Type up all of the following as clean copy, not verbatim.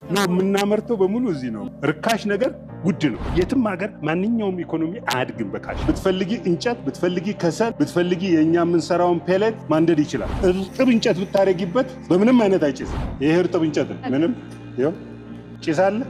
ነው የምናመርተው በሙሉ እዚህ ነው። ርካሽ ነገር ውድ ነው። የትም ሀገር ማንኛውም ኢኮኖሚ አያድግም በካሽ። ብትፈልጊ እንጨት፣ ብትፈልጊ ከሰል፣ ብትፈልጊ የኛ የምንሰራውን ፔሌት ማንደድ ይችላል። እርጥብ እንጨት ብታረጊበት በምንም አይነት አይጭስም። ይሄ እርጥብ እንጨት ነው። ምንም ይኸው ጭስ አለ።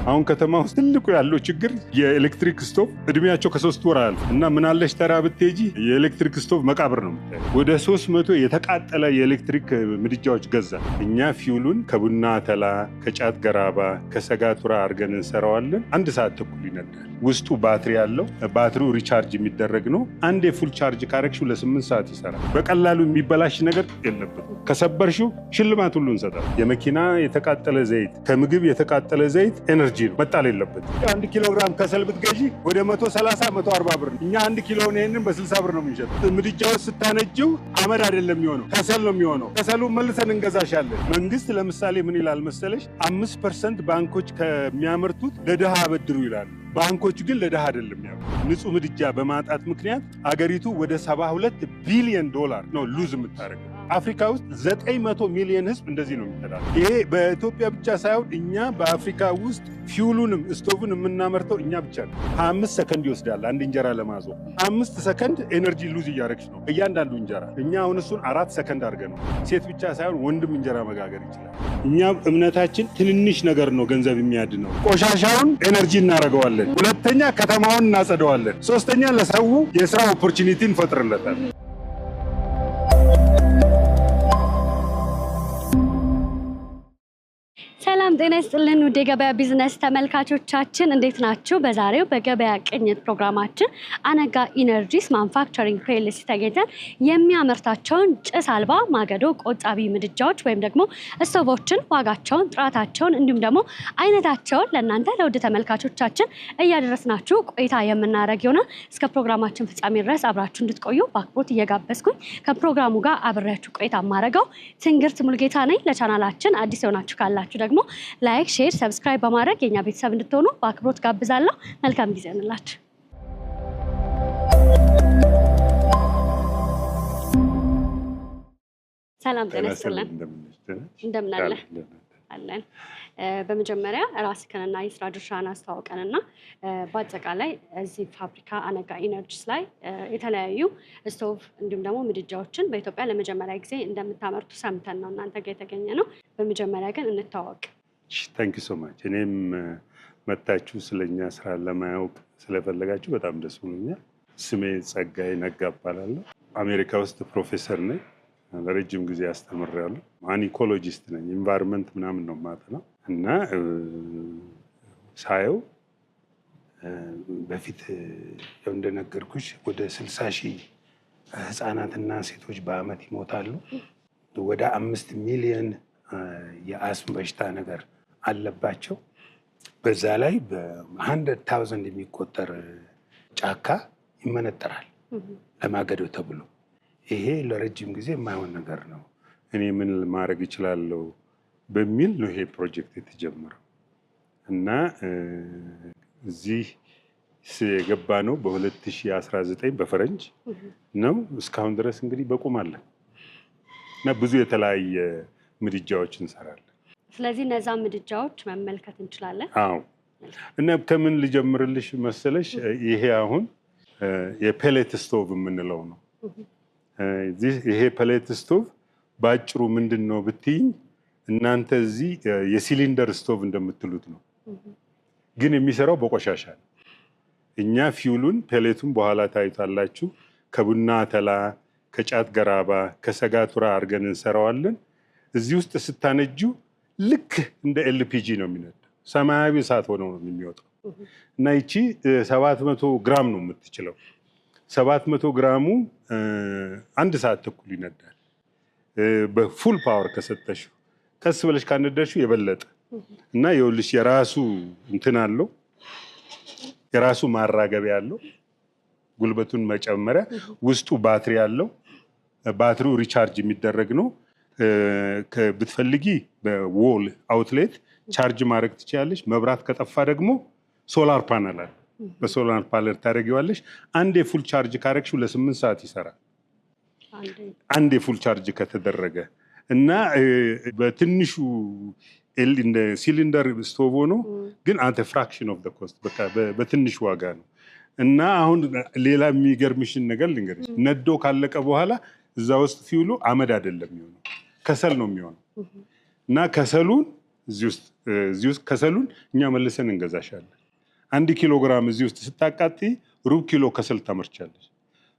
አሁን ከተማ ውስጥ ትልቁ ያለው ችግር የኤሌክትሪክ ስቶቭ እድሜያቸው ከ3 ወር አለ እና ምናለሽ ተራ ብትሄጂ የኤሌክትሪክ ስቶቭ መቃብር ነው። ወደ 300 የተቃጠለ የኤሌክትሪክ ምድጃዎች ገዛ። እኛ ፊውሉን ከቡና ተላ፣ ከጫት ገራባ፣ ከሰጋቱራ አድርገን እንሰራዋለን። 1 ሰዓት ተኩል ይነዳል። ውስጡ ባትሪ ያለው፣ ባትሪው ሪቻርጅ የሚደረግ ነው። አንዴ ፉል ቻርጅ ካረግሽው ለ8 ሰዓት ይሰራል። በቀላሉ የሚበላሽ ነገር የለበትም። ከሰበርሽው ሽልማት ሁሉ እንሰጣለን። የመኪና የተቃጠለ ዘይት፣ ከምግብ የተቃጠለ ዘይት ኤነርጂ ነው፣ መጣል የለበትም። 1 ኪሎ ግራም ከሰል ብትገዢ ወደ 130 140 ብር ነው። እኛ 1 ኪሎን ይሄንን በ60 ብር ነው የምንሸጠው። ምድጃው ስታነጂው አመድ አይደለም የሚሆነው፣ ከሰል ነው የሚሆነው። ከሰሉን መልሰን እንገዛሻለን። መንግስት ለምሳሌ ምን ይላል መሰለሽ? 5% ባንኮች ከሚያመርቱት ለድሃ አበድሩ ይላሉ። ባንኮች ግን ለድሃ አይደለም ያው። ንጹህ ምድጃ በማጣት ምክንያት አገሪቱ ወደ 72 ቢሊዮን ዶላር ነው ሉዝ የምታደርገው። አፍሪካ ውስጥ 900 ሚሊዮን ህዝብ እንደዚህ ነው የሚተዳደረው። ይሄ በኢትዮጵያ ብቻ ሳይሆን እኛ በአፍሪካ ውስጥ ፊውሉንም ስቶቭን የምናመርተው እኛ ብቻ ነው። 25 ሰከንድ ይወስዳል አንድ እንጀራ ለማዞር። 5 ሰከንድ ኤነርጂ ሉዝ እያደረግሽ ነው እያንዳንዱ እንጀራ። እኛ አሁን እሱን 4 ሰከንድ አድርገን ነው። ሴት ብቻ ሳይሆን ወንድም እንጀራ መጋገር ይችላል። እኛ እምነታችን ትንንሽ ነገር ነው ገንዘብ የሚያድነው። ቆሻሻውን ኤነርጂ እናደርገዋለን። ሁለተኛ ከተማውን እናጸደዋለን። ሶስተኛ ለሰው የስራ ኦፖርቹኒቲ እንፈጥርለታል። ሰላም ጤና ይስጥልን ውድ የገበያ ቢዝነስ ተመልካቾቻችን እንዴት ናችሁ? በዛሬው በገበያ ቅኝት ፕሮግራማችን አነጋ ኢነርጂስ ማኑፋክቸሪንግ ፒኤልሲ ተገኝተን የሚያመርታቸውን ጭስ አልባ ማገዶ ቆጣቢ ምድጃዎች ወይም ደግሞ ስቶቮችን ዋጋቸውን፣ ጥራታቸውን እንዲሁም ደግሞ አይነታቸውን ለእናንተ ለውድ ተመልካቾቻችን እያደረስናችሁ ቆይታ የምናደርግ ይሆናል። እስከ ፕሮግራማችን ፍጻሜ ድረስ አብራችሁ እንድትቆዩ በአክብሮት እየጋበዝኩኝ ከፕሮግራሙ ጋር አብሬያችሁ ቆይታ የማደርገው ትንግርት ሙልጌታ ነኝ። ለቻናላችን አዲስ የሆናችሁ ካላችሁ ደግሞ ላይክ፣ ሼር፣ ሰብስክራይብ በማድረግ የኛ ቤተሰብ እንድትሆኑ በአክብሮት ጋብዛለሁ። መልካም ጊዜ እንላችሁ። ሰላም ጤና ይስጥልን። እንደምን አለ አለን። በመጀመሪያ ራስህንና የስራ ድርሻህን አስተዋውቀንና በአጠቃላይ እዚህ ፋብሪካ አነጋ ኢነርጂስ ላይ የተለያዩ ስቶቭ እንዲሁም ደግሞ ምድጃዎችን በኢትዮጵያ ለመጀመሪያ ጊዜ እንደምታመርቱ ሰምተን ነው እናንተ ጋር የተገኘ ነው። በመጀመሪያ ግን እንታወቅ። ታንክ ዩ ሶ ማች። እኔም መታችሁ ስለኛ ስራ ለማያውቅ ስለፈለጋችሁ በጣም ደስ ብሎኛል። ስሜ ጸጋይ ነጋ እባላለሁ። አሜሪካ ውስጥ ፕሮፌሰር ነኝ። ለረጅም ጊዜ አስተምሬያለሁ። አን ኢኮሎጂስት ነኝ። ኢንቫይሮንመንት ምናምን ነው የማጠናው እና ሳየው በፊት እንደነገርኩሽ ወደ 60,000 ህፃናትና ሴቶች በአመት ይሞታሉ። ወደ 5 ሚሊዮን የአስም በሽታ ነገር አለባቸው። በዛ ላይ በ100,000 የሚቆጠር ጫካ ይመነጠራል ለማገዶ ተብሎ። ይሄ ለረጅም ጊዜ የማይሆን ነገር ነው። እኔ ምን ማድረግ እችላለሁ በሚል ነው ይሄ ፕሮጀክት የተጀመረው እና እዚህ የገባ ነው በ2019 በፈረንጅ ነው። እስካሁን ድረስ እንግዲህ በቁም አለ እና ብዙ የተለያየ ምድጃዎች እንሰራለን። ስለዚህ እነዛ ምድጃዎች መመልከት እንችላለን። አዎ። እና ከምን ልጀምርልሽ መሰለሽ? ይሄ አሁን የፔሌት ስቶቭ የምንለው ነው። ይሄ ፔሌት ስቶቭ ባጭሩ ምንድን ነው ብትይኝ፣ እናንተ እዚህ የሲሊንደር ስቶቭ እንደምትሉት ነው፣ ግን የሚሰራው በቆሻሻ ነው። እኛ ፊውሉን ፔሌቱን በኋላ ታዩታላችሁ ከቡና ተላ፣ ከጫት ገራባ፣ ከሰጋቱራ አድርገን እንሰራዋለን። እዚህ ውስጥ ስታነጁ ልክ እንደ ኤልፒጂ ነው የሚነዳው። ሰማያዊ እሳት ሆኖ ነው የሚወጣው እና ይቺ 700 ግራም ነው የምትችለው። 700 ግራሙ 1 ሰዓት ተኩል ይነዳል። በፉል ፓወር ከሰጠሽው፣ ቀስ ብለሽ ካነዳሽው የበለጠ እና ይኸውልሽ የራሱ እንትን አለው፣ የራሱ ማራገቢያ አለው፣ ጉልበቱን መጨመሪያ። ውስጡ ባትሪ አለው። ባትሪው ሪቻርጅ የሚደረግ ነው። ብትፈልጊ በዎል አውትሌት ቻርጅ ማድረግ ትችላለሽ። መብራት ከጠፋ ደግሞ ሶላር ፓነል አለ። በሶላር ፓነል ታደርጊዋለሽ። አንዴ ፉል ቻርጅ ካረግሽው ለ8 ሰዓት ይሰራል። አንዴ ፉል ቻርጅ ከተደረገ እና በትንሹ እንደ ሲሊንደር ስቶቭ ሆኖ ግን አንተ ፍራክሽን ኦፍ ዘ ኮስት በቃ በትንሽ ዋጋ ነው። እና አሁን ሌላ የሚገርምሽን ነገር ልንገርሽ፣ ነዶ ካለቀ በኋላ እዛ ውስጥ ፊውሉ አመድ አይደለም የሚሆነው ከሰል ነው የሚሆነው። እና ከሰሉን እዚህ ውስጥ ከሰሉን እኛ መልሰን እንገዛሻለን። 1 ኪሎ ግራም እዚህ ውስጥ ስታቃጥይ ሩብ ኪሎ ከሰል ታመርቻለሽ።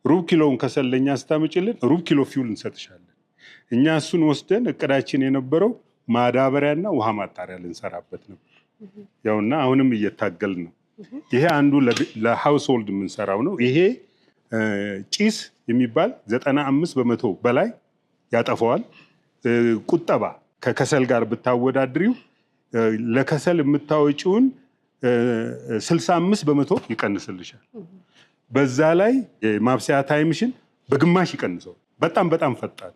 ሩብ ኪሎውን ከሰል ለኛ ስታመጭልን ሩብ ኪሎ ፊውል እንሰጥሻለን። እኛ እሱን ወስደን እቅዳችን የነበረው ማዳበሪያና ውሃ ማጣሪያ ልንሰራበት ነው። ያውና አሁንም እየታገል ነው። ይሄ አንዱ ለሃውስሆልድ የምንሰራው ነው። ይሄ ጭስ የሚባል 95% በላይ ያጠፋዋል። ቁጠባ ከከሰል ጋር ብታወዳድሪው ለከሰል የምታወጪውን 65% ይቀንስልሻል። በዛ ላይ የማብሰያ ታይምሽን በግማሽ ይቀንሰው። በጣም ፈጣን።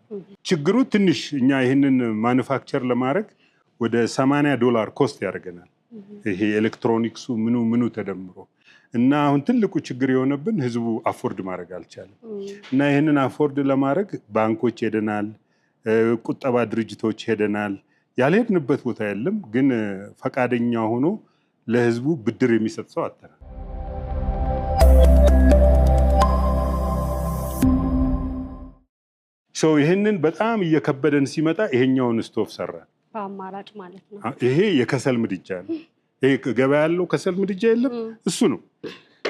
ችግሩ ትንሽ እኛ ይህንን ማኑፋክቸር ለማድረግ ወደ $80 ኮስት ያደርገናል። ይሄ ኤሌክትሮኒክሱ ምኑ ተደምሮ እና አሁን ትልቁ ችግር የሆነብን ህዝቡ አፎርድ ማድረግ አልቻለም። እና ይህንን አፎርድ ለማድረግ ባንኮች ሄደናል፣ ቁጠባ ድርጅቶች ሄደናል። ያልሄድንበት ቦታ የለም። ግን ፈቃደኛ ሆኖ ለህዝቡ ብድር የሚሰጥ ሰው አጥተናል። ይህንን በጣም እየከበደን ሲመጣ ይሄኛውን ስቶቭ ሰራን። በአማራጭ ማለት ነው። ይሄ የከሰል ምድጃ ነው። ይሄ ገበያ ያለው ከሰል ምድጃ የለም፣ እሱ ነው።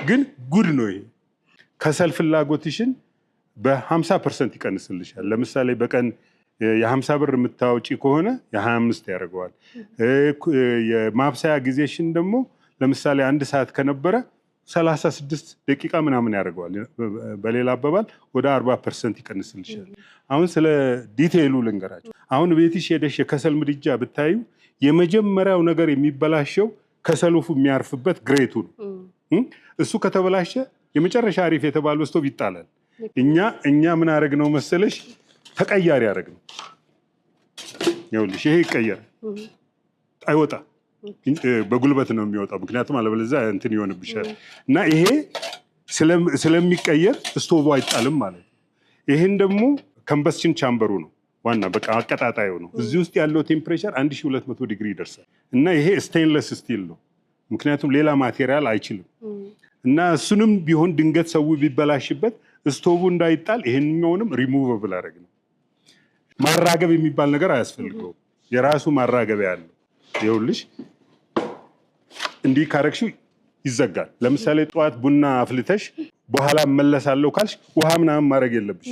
ግን ጉድ ነው። ይሄ ከሰል ፍላጎትሽን በ50% ይቀንስልሻል። ለምሳሌ በቀን የ50 ብር የምታወጪ ከሆነ የ25 ያደርገዋል። የማብሰያ ጊዜሽን ደግሞ ለምሳሌ 1 ሰዓት ከነበረ 36 ደቂቃ ምናምን ያደርገዋል። በሌላ አባባል ወደ 40% ይቀንስልሻል። አሁን ስለ ዲቴይሉ ልንገራቸው። አሁን ቤትሽ ሄደሽ የከሰል ምድጃ ብታዩ የመጀመሪያው ነገር የሚበላሸው ከሰሉ የሚያርፍበት ግሬቱ ነው። እሱ ከተበላሸ የመጨረሻ አሪፍ የተባለው ስቶቭ ይጣላል። እኛ ምን አረግ ነው መሰለሽ? ተቀያሪ አረግ ነው። ይኸውልሽ ይሄ ይቀየር አይወጣ፣ በጉልበት ነው የሚወጣው። ምክንያቱም አለበለዚያ እንትን ይሆንብሻል። እና ይሄ ስለሚቀየር ስቶቭ አይጣልም ማለት ነው። ይሄን ደግሞ ኮምበስሽን ቻምበሩ ነው ዋና፣ በቃ አቀጣጣዩ ነው። እዚህ ውስጥ ያለው ቴምፕሬቸር 1200 ዲግሪ ይደርሳል። እና ይሄ ስቴንለስ ስቲል ነው፣ ምክንያቱም ሌላ ማቴሪያል አይችልም። እና እሱንም ቢሆን ድንገት ሰው ቢበላሽበት ስቶቭ እንዳይጣል ይሄንኛውንም ሪሙቨብል አደረግ ነው። ማራገብ የሚባል ነገር አያስፈልገውም። የራሱ ማራገቢያ ያለው። ይኸውልሽ እንዲህ ካረግሽው ይዘጋል። ለምሳሌ ጠዋት ቡና አፍልተሽ በኋላ መለሳለሁ ካልሽ ውሃ ምናምን ማድረግ የለብሽ።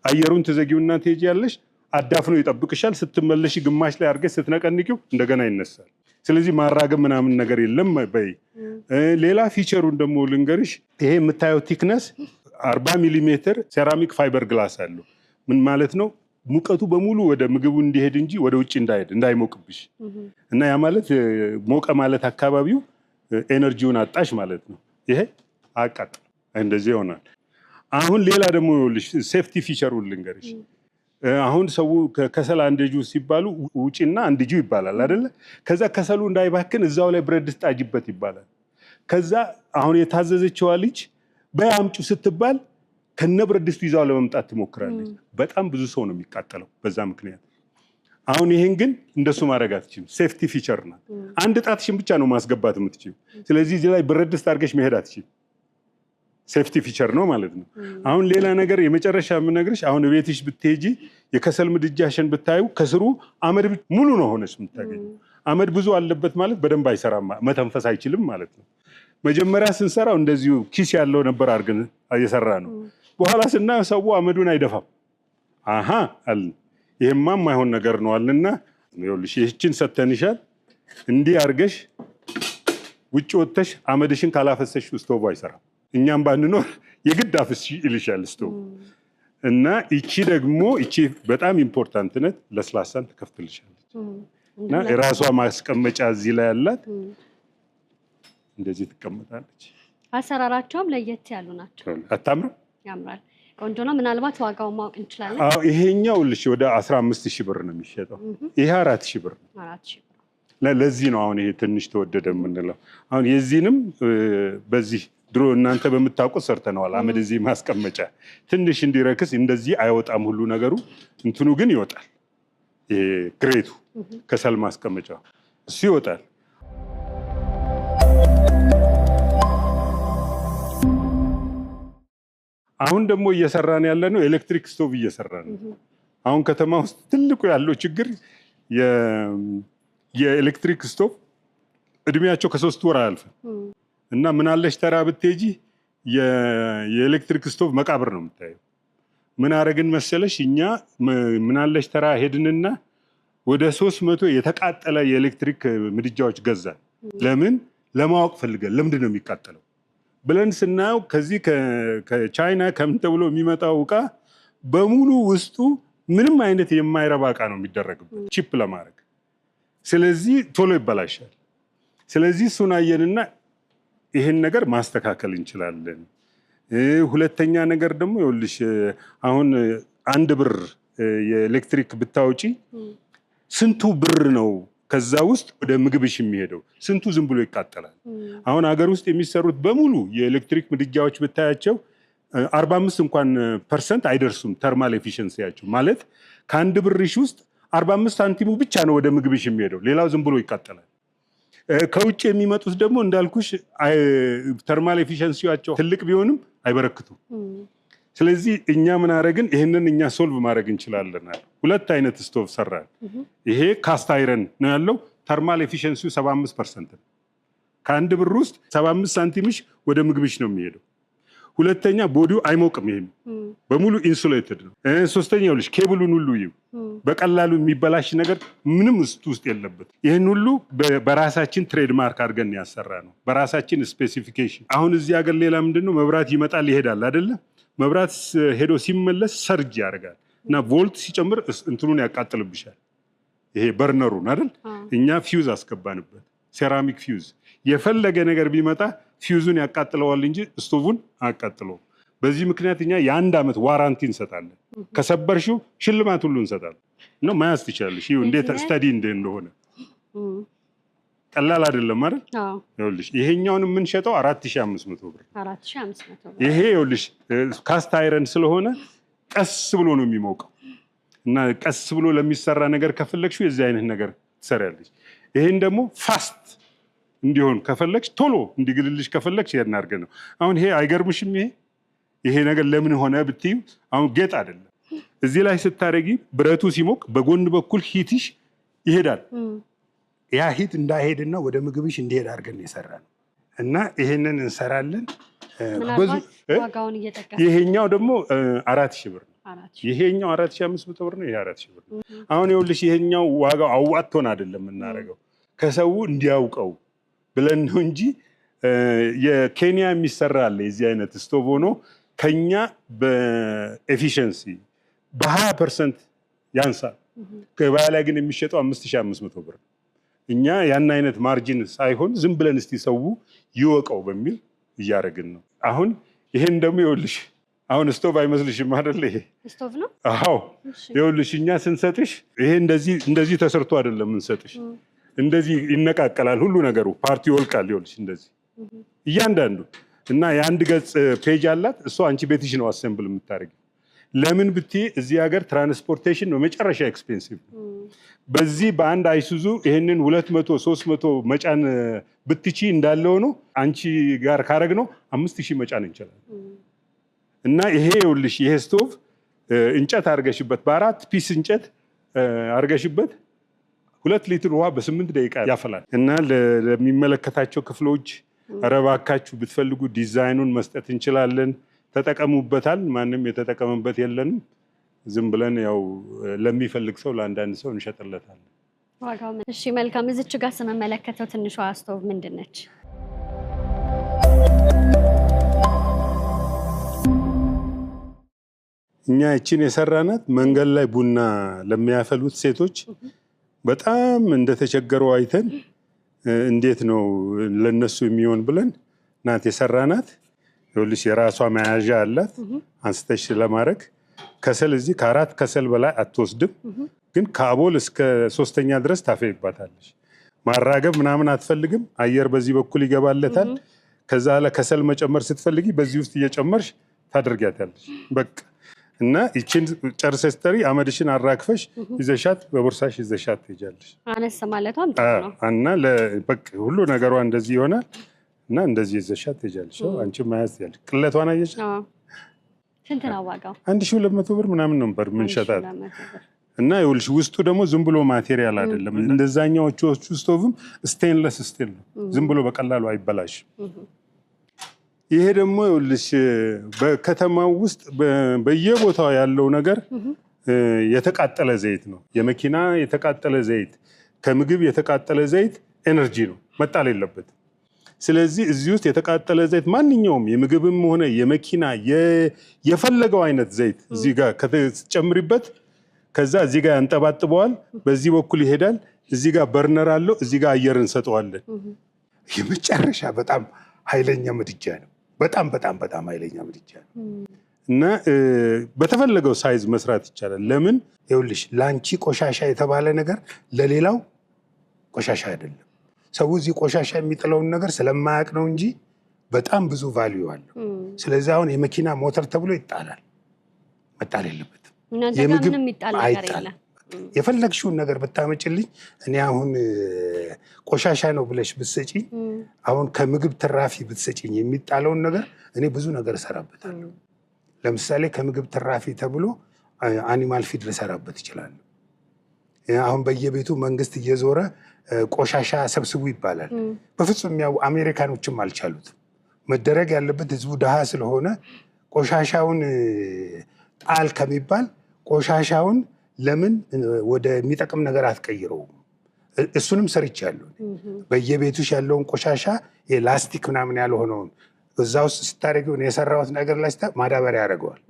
አየሩን ትዘጊውና ትሄጂያለሽ። አዳፍኖ ይጠብቅሻል። ስትመለሽ ግማሽ ላይ አድርገሽ ስትነቀንቂው እንደገና ይነሳል። ስለዚህ ማራገብ ምናምን ነገር የለም በይ። ሌላ ፊቸሩን ደግሞ ልንገርሽ። ይሄ የምታየው ቲክነስ 40 ሚሊሜትር ሴራሚክ ፋይበር ግላስ አለው። ምን ማለት ነው? ሙቀቱ በሙሉ ወደ ምግቡ እንዲሄድ እንጂ ወደ ውጭ እንዳይሞቅብሽ። እና ያ ማለት ሞቀ ማለት አካባቢው ኤነርጂውን አጣሽ ማለት ነው። ይሄ አቃጥ እንደዚህ ይሆናል። አሁን ሌላ ደግሞ ይኸውልሽ ሴፍቲ ፊቸሩን ልንገርሽ። አሁን ሰው ከሰል አንደጁ ሲባሉ ውጪና አንደጁ ይባላል አይደለ? ከዛ ከሰሉ እንዳይባክን እዛው ላይ ብረት ድስት ጣጅበት ይባላል። ከዛ አሁን የታዘዘችዋ ልጅ በያምጩ ስትባል ከነ ብረት ድስቱ ይዛው ለመምጣት ትሞክራለች። በጣም ብዙ ሰው ነው የሚቃጠለው በዛ ምክንያት። አሁን ይሄን ግን እንደሱ ማድረግ አትችይም። ሴፍቲ ፊቸር ናት። አንድ ጣትሽን ብቻ ነው ማስገባት የምትችይው። ስለዚህ እዚህ ላይ ብረት ድስት አድርገሽ መሄድ አትችይም። ሴፍቲ ፊቸር ነው ማለት ነው። አሁን ሌላ ነገር የመጨረሻ የምነግርሽ፣ አሁን ቤትሽ ብትሄጂ የከሰል ምድጃሽን ብታዩ ከስሩ አመድ ሙሉ ነው ሆነሽ የምታገኘው። አመድ ብዙ አለበት ማለት በደንብ አይሰራም፣ መተንፈስ አይችልም ማለት ነው። መጀመሪያ ስንሰራው እንደዚሁ ኪስ ያለው ነበር አድርገን እየሰራ ነው። በኋላ ስናየው ሰው አመዱን አይደፋም። አሃ አልን፣ ይሄማ የማይሆን ነገር ነው አልንና ይኸውልሽ ይህችን ሰተንሻል። እንዲህ አድርገሽ ውጭ ወጥተሽ አመድሽን ካላፈሰሽ ስቶቭ አይሰራም። እኛም ባንኖር የግድ አፍስ ይልሻል ስቶቭ። እና እቺ ደግሞ እቺ በጣም ኢምፖርታንት ነት። ለስላሳን ትከፍትልሻለች። እና የራሷ ማስቀመጫ እዚህ ላይ ያላት እንደዚህ ትቀመጣለች። አሰራራቸውም ለየት ያሉ ናቸው። አታምርም? ያምራል። ቆንጆ ነው። ምናልባት ዋጋውን ማወቅ እንችላለን? አዎ፣ ይሄኛው ልሽ ወደ 15000 ብር ነው የሚሸጠው። ይሄ 4000 ብር ነው። 4000 ብር። ለዚህ ነው አሁን ይሄ ትንሽ ተወደደ የምንለው። አሁን የዚህንም በዚህ ድሮ እናንተ በምታውቁት ሰርተነዋል። አመድ እዚህ ማስቀመጫ ትንሽ እንዲረክስ እንደዚህ አይወጣም ሁሉ ነገሩ፣ እንትኑ ግን ይወጣል። ግሬቱ ከሰል ማስቀመጫው እሱ ይወጣል። አሁን ደግሞ እየሰራን ያለ ነው ኤሌክትሪክ ስቶቭ እየሰራን ነው። አሁን ከተማ ውስጥ ትልቁ ያለው ችግር የኤሌክትሪክ ስቶቭ እድሜያቸው ከ3 ወር አያልፍም እና ምናለሽ ተራ ብትሄጂ የኤሌክትሪክ ስቶቭ መቃብር ነው የምታየው። ምን አረግን መሰለሽ እኛ ምናለሽ ተራ ሄድንና ወደ 300 የተቃጠለ የኤሌክትሪክ ምድጃዎች ገዛን። ለምን ለማወቅ ፈልገን ለምንድን ነው የሚቃጠለው ብለን ስናየው ከዚህ ከቻይና ከምን ተብሎ የሚመጣው ዕቃ በሙሉ ውስጡ ምንም አይነት የማይረባ ዕቃ ነው የሚደረግበት ቺፕ ለማድረግ። ስለዚህ ቶሎ ይበላሻል። ስለዚህ እሱን አየንና ይሄን ነገር ማስተካከል እንችላለን። ሁለተኛ ነገር ደግሞ ይኸውልሽ አሁን 1 ብር የኤሌክትሪክ ብታወጪ ስንቱ ብር ነው ከዛ ውስጥ ወደ ምግብሽ የሚሄደው? ስንቱ ዝም ብሎ ይቃጠላል? አሁን ሀገር ውስጥ የሚሰሩት በሙሉ የኤሌክትሪክ ምድጃዎች ብታያቸው 45 እንኳን % አይደርሱም ተርማል ኤፊሽንሲያቸው። ማለት ከ1 ብርሽ ውስጥ 45 ሳንቲሙ ብቻ ነው ወደ ምግብሽ የሚሄደው፣ ሌላው ዝም ብሎ ይቃጠላል። ከውጭ የሚመጡት ደግሞ እንዳልኩሽ ተርማል ኤፊሽንሲያቸው ትልቅ ቢሆንም አይበረክቱም። ስለዚህ እኛ ምን አረግን? ይሄንን እኛ ሶልቭ ማድረግ እንችላለን። 2 አይነት ስቶቭ ሰራን። ይሄ ካስት አይረን ነው ያለው። ተርማል ኤፊሽንሲው 75% ነው። ከ1 ብር ውስጥ 75 ሳንቲምሽ ወደ ምግብሽ ነው የሚሄደው። ሁለተኛ ቦዲው አይሞቅም። ይሄም በሙሉ ኢንሱሌትድ ነው። ሶስተኛው ልጅ ኬብሉን ሁሉ ይው በቀላሉ የሚበላሽ ነገር ምንም ውስጥ የለበት። ይህን ሁሉ በራሳችን ትሬድማርክ አድርገን ያሰራ ነው፣ በራሳችን ስፔሲፊኬሽን። አሁን እዚህ ሀገር ሌላ ምንድነው መብራት ይመጣል ይሄዳል አይደለ? መብራት ሄዶ ሲመለስ ሰርጅ ያደርጋል እና ቮልት ሲጨምር እንትኑን ያቃጥልብሻል። ይሄ በርነሩን አይደል? እኛ ፊውዝ አስገባንበት፣ ሴራሚክ ፊውዝ። የፈለገ ነገር ቢመጣ ፊውዙን ያቃጥለዋል እንጂ ስቶቭን አያቃጥለውም። በዚህ ምክንያት እኛ የ1 ዓመት ዋራንቲ እንሰጣለን። ከሰበርሽው ሽልማት ሁሉ እንሰጣለን ነው መያዝ ትችላለሽ። ይኸው እንዴት ስታዲ እንደሆነ ቀላል አይደለም አይደል? ይኸውልሽ ይሄኛውን የምንሸጠው 4500 ብር። 4500 ብር። ይሄ ይኸውልሽ ካስት አይረን ስለሆነ ቀስ ብሎ ነው የሚሞቀው እና ቀስ ብሎ ለሚሰራ ነገር ከፈለግሽው የዚህ አይነት ነገር ትሰሪያለሽ። ይሄን ደግሞ ፋስት እንዲሆን ከፈለግሽ ቶሎ እንዲግልልሽ ከፈለግሽ ይሄን አድርገን ነው። አሁን ይሄ አይገርምሽም? ይሄ ነገር ለምን ሆነ ብትዩ አሁን ጌጥ አይደለም። እዚህ ላይ ስታረጊ ብረቱ ሲሞቅ በጎን በኩል ሂትሽ ይሄዳል። ያ ሂት እንዳይሄድና ወደ ምግብሽ እንዲሄድ አድርገን የሰራን እና ይሄንን እንሰራለን። ዋጋውን እየጠቀሰ ይሄኛው ደግሞ 4000 ብር ነው። ይሄኛው 4500 ብር ነው። ይሄ 4000 ብር ነው። አሁን ይኸውልሽ ይሄኛው ዋጋው አዋጥቶን አይደለም የምናደርገው ከሰው እንዲያውቀው ብለን ነው እንጂ የኬንያ የሚሰራ አለ የዚህ አይነት ስቶቭ ሆኖ ከኛ በኤፊሽንሲ በ20% ያንሳል። ገበያ ላይ ግን የሚሸጠው 5500 ብር። እኛ ያን አይነት ማርጂን ሳይሆን ዝም ብለን እስቲ ሰው ይወቀው በሚል እያደረግን ነው። አሁን ይሄን ደግሞ ይኸውልሽ አሁን ስቶቭ አይመስልሽም አይደል? ይሄ ስቶቭ ነው። አዎ ይኸውልሽ እኛ ስንሰጥሽ ይሄ እንደዚህ ተሰርቶ አይደለም እንሰጥሽ። እንደዚህ ይነቃቀላል ሁሉ ነገሩ፣ ፓርቲ ይወልቃል። ይኸውልሽ እንደዚህ እያንዳንዱ እና የአንድ ገጽ ፔጅ አላት። እሷ አንቺ ቤትሽ ነው አሰምብል የምታደርጊው። ለምን ብትይ እዚህ ሀገር ትራንስፖርቴሽን ነው መጨረሻ ኤክስፔንሲቭ። በዚህ በአንድ አይሱዙ ይሄንን 200 300 መጫን ብትቺ እንዳለ ሆኖ አንቺ ጋር ካረግ ነው 5000 መጫን እንችላለን። እና ይሄ ይኸውልሽ ይሄ ስቶቭ እንጨት አርገሽበት በ4 ፒስ እንጨት አርገሽበት 2 ሊትር ውሃ በ8 ደቂቃ ያፈላል። እና ለሚመለከታቸው ክፍሎች ኧረ እባካችሁ ብትፈልጉ ዲዛይኑን መስጠት እንችላለን፣ ተጠቀሙበታል። ማንም የተጠቀመበት የለንም። ዝም ብለን ያው ለሚፈልግ ሰው ለአንዳንድ ሰው እንሸጥለታለን። ዋጋው እሺ፣ መልካም። እዚች ጋር ስንመለከተው ትንሿ ስቶቭ ምንድን ነች? እኛ እቺን የሰራናት መንገድ ላይ ቡና ለሚያፈሉት ሴቶች በጣም እንደተቸገሩ አይተን እንዴት ነው ለነሱ የሚሆን ብለን ናት የሰራናት። ይኸውልሽ የራሷ መያዣ አላት አንስተሽ ለማድረግ። ከሰል እዚህ ከ4 ከሰል በላይ አትወስድም፣ ግን ከአቦል እስከ 3ኛ ድረስ ታፈይባታለሽ። ማራገብ ምናምን አትፈልግም። አየር በዚህ በኩል ይገባለታል። ከዛ ለከሰል መጨመር ስትፈልጊ በዚህ ውስጥ እየጨመርሽ ታደርጊያታለሽ። በቃ እና እቺን ጨርሰሽ ስትጠሪ አመድሽን አራክፈሽ ይዘሻት በቦርሳሽ ይዘሻት ትሄጃለሽ። አነስ ማለቷም ጥሩ ነው እና በቃ ሁሉ ነገሯ እንደዚህ ይሆናል እና እንደዚህ ይዘሻት ትሄጃለሽ። አንቺ ማያዝ ያለ ቅለቷን አየሽ? ስንት ነው ዋጋው? 1200 ብር ምናምን ነበር ምን ሸጣት። እና ይኸውልሽ ውስጡ ደግሞ ዝም ብሎ ማቴሪያል አይደለም። እንደዛኛዎቹ ስቶቭም ስቴንለስ ስቲል ነው። ዝም ብሎ በቀላሉ አይበላሽም። ይሄ ደግሞ ይኸውልሽ በከተማው ውስጥ በየቦታው ያለው ነገር የተቃጠለ ዘይት ነው። የመኪና የተቃጠለ ዘይት፣ ከምግብ የተቃጠለ ዘይት ኤነርጂ ነው፣ መጣል የለበትም። ስለዚህ እዚህ ውስጥ የተቃጠለ ዘይት ማንኛውም የምግብም ሆነ የመኪና የፈለገው አይነት ዘይት እዚህ ጋር ከተጨምሪበት ከዛ እዚህ ጋር ያንጠባጥበዋል፣ በዚህ በኩል ይሄዳል። እዚህ ጋር በርነር አለው፣ እዚህ ጋር አየር እንሰጠዋለን። የመጨረሻ በጣም ኃይለኛ ምድጃ ነው። በጣም በጣም በጣም ኃይለኛ ምድጃ ነው እና በተፈለገው ሳይዝ መስራት ይቻላል። ለምን ይኸውልሽ ላንቺ ቆሻሻ የተባለ ነገር ለሌላው ቆሻሻ አይደለም። ሰው እዚህ ቆሻሻ የሚጥለውን ነገር ስለማያውቅ ነው እንጂ በጣም ብዙ ቫልዩ አለው። ስለዚህ አሁን የመኪና ሞተር ተብሎ ይጣላል፣ መጣል የለበትም። የምግብ አይጣልም። የፈለግሽውን ነገር ብታመጭልኝ እኔ አሁን ቆሻሻ ነው ብለሽ ብትሰጪኝ፣ አሁን ከምግብ ትራፊ ብትሰጪኝ የሚጣለውን ነገር እኔ ብዙ ነገር እሰራበታለሁ። ለምሳሌ ከምግብ ትራፊ ተብሎ አኒማል ፊድ ልሰራበት ይችላል። አሁን በየቤቱ መንግስት እየዞረ ቆሻሻ ሰብስቡ ይባላል። በፍጹም ያው አሜሪካኖችም አልቻሉትም። መደረግ ያለበት ህዝቡ ድሃ ስለሆነ ቆሻሻውን ጣል ከሚባል ቆሻሻውን ለምን ወደ የሚጠቅም ነገር አትቀይረውም? እሱንም ሰርቻለሁ። በየቤቱሽ ያለውን ቆሻሻ የላስቲክ ምናምን ያልሆነውን እዛ ውስጥ ስታደርጊው የሰራሁት ነገር ላይ ማዳበሪያ ያደርገዋል።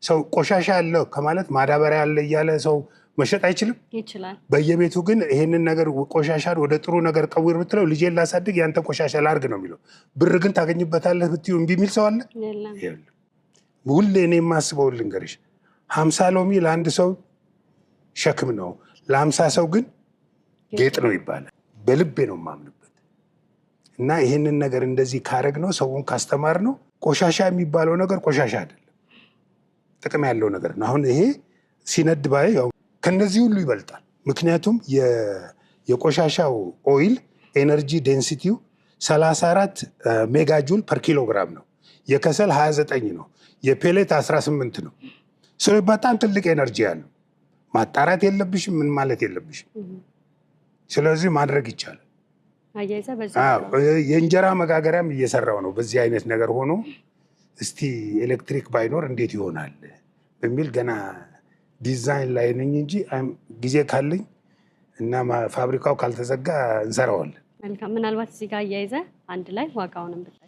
ሰው ቆሻሻ አለው ከማለት ማዳበሪያ አለ እያለ ሰው መሸጥ አይችልም? ይችላል። በየቤቱ ግን ይሄንን ነገር ቆሻሻን ወደ ጥሩ ነገር ቀይር ብትለው ልጄን ላሳድግ ያንተ ቆሻሻ ላርግ ነው የሚለው። ብር ግን ታገኝበታለህ ብትዩ እምቢ የሚል ሰው አለ? የለም። ሁሌ እኔ የማስበው ልንገርሽ፣ 50 ሎሚ ለአንድ ሰው ሸክም ነው፣ ለ50 ሰው ግን ጌጥ ነው ይባላል። በልቤ ነው የማምንበት። እና ይህንን ነገር እንደዚህ ካረግ ነው ሰውን ካስተማር ነው ቆሻሻ የሚባለው ነገር ቆሻሻ አይደለም፣ ጥቅም ያለው ነገር ነው። አሁን ይሄ ሲነድ ባይ ያው ከነዚህ ሁሉ ይበልጣል። ምክንያቱም የቆሻሻው ኦይል ኤነርጂ ዴንሲቲው 34 ሜጋ ጁል ፐር ኪሎግራም ነው። የከሰል 29 ነው። የፔሌት 18 ነው። ስለዚህ በጣም ትልቅ ኤነርጂ ያለው ማጣራት የለብሽም፣ ምን ማለት የለብሽም። ስለዚህ ማድረግ ይቻላል። የእንጀራ መጋገሪያም እየሰራው ነው በዚህ አይነት ነገር ሆኖ እስቲ ኤሌክትሪክ ባይኖር እንዴት ይሆናል በሚል ገና ዲዛይን ላይ ነኝ እንጂ ጊዜ ካለኝ እና ፋብሪካው ካልተዘጋ እንሰራዋለን። መልካም። ምናልባት እዚህ ጋር እያይዘ አንድ ላይ ዋጋውንም ብታይ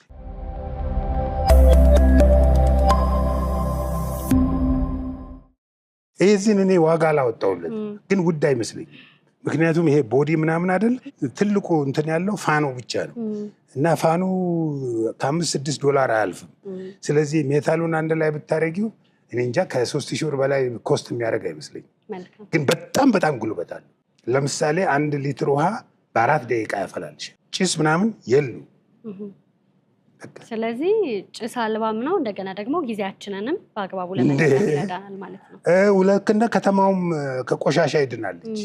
እዚህን እኔ ዋጋ አላወጣሁለት ግን ውድ አይመስለኝም። ምክንያቱም ይሄ ቦዲ ምናምን አይደል ትልቁ እንትን ያለው ፋኑ ብቻ ነው እና ፋኑ $5-6 አያልፍም። ስለዚህ ሜታሉን አንድ ላይ ብታረጊው እኔ እንጃ ከ3000 ብር በላይ ኮስት የሚያደርግ አይመስለኝም። ግን በጣም በጣም ጉልበት አለው። ለምሳሌ 1 ሊትር ውሃ በ4 ደቂቃ ያፈላልሽ። ጭስ ምናምን የሉ። ስለዚህ ጭስ አልባም ነው። እንደገና ደግሞ ጊዜያችንንም በአግባቡ ለመጠቀም ይረዳናል ማለት ነው። ሁለትና ከተማውም ከቆሻሻ ይድናለች